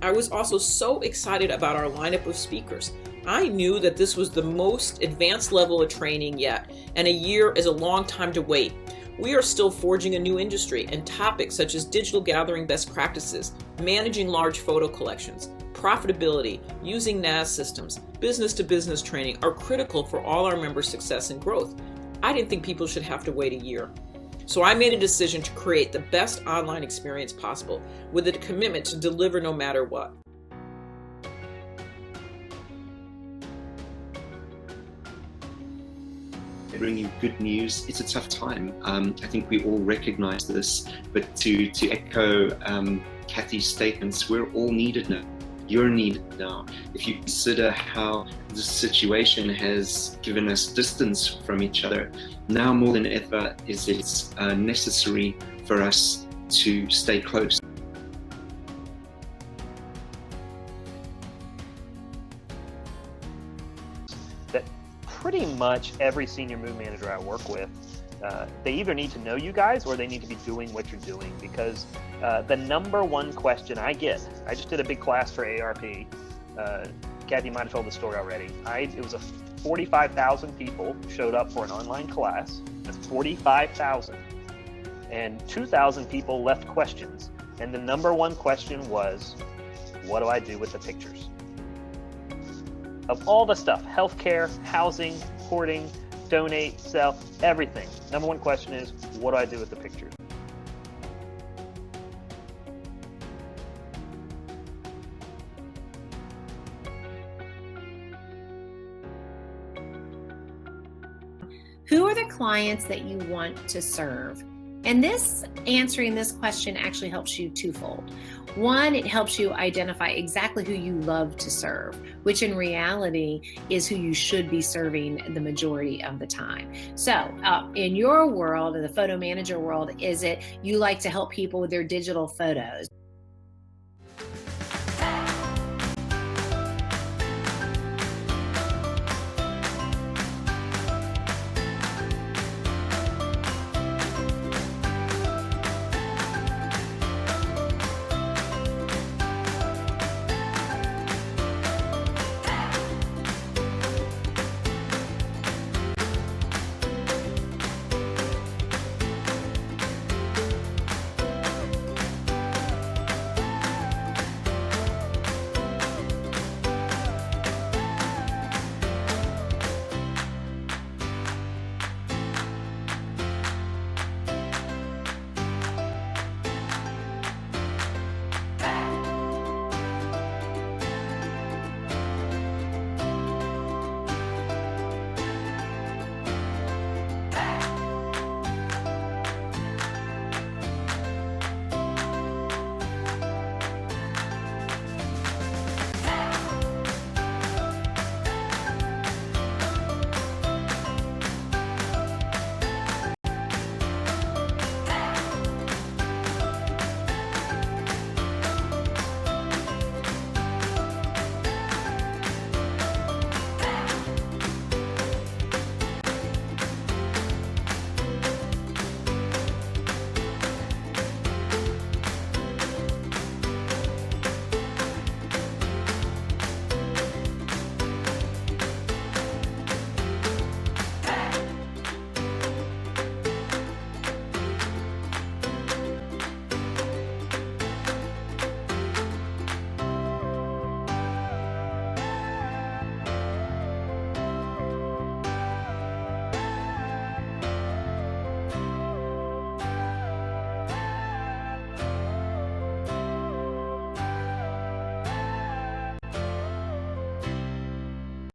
I was also so excited about our lineup of speakers. I knew that this was the most advanced level of training yet, and a year is a long time to wait. We are still forging a new industry, and topics such as digital gathering best practices, managing large photo collections, profitability, using NAS systems, business-to-business training are critical for all our members' success and growth. I didn't think people should have to wait a year. So I made a decision to create the best online experience possible with a commitment to deliver no matter what. Bring you good news. It's a tough time. I think we all recognize this, but to echo Kathy's statements, we're all needed now. You're needed now. If you consider how this situation has given us distance from each other, now more than ever is it necessary for us to stay close. That pretty much every senior move manager I work with, they either need to know you guys or they need to be doing what you're doing, because the number one question I get, I just did a big class for ARP. Kathy might have told the story already. It was 45,000 people showed up for an online class. That's 45,000. And 2,000 people left questions. And the number one question was, what do I do with the pictures? Of all the stuff, healthcare, housing, hoarding, donate, sell, everything. Number one question is, what do I do with the pictures? Who are the clients that you want to serve? And answering this question actually helps you twofold. One, it helps you identify exactly who you love to serve, which in reality is who you should be serving the majority of the time. So in your world, in the photo manager world, is it you like to help people with their digital photos?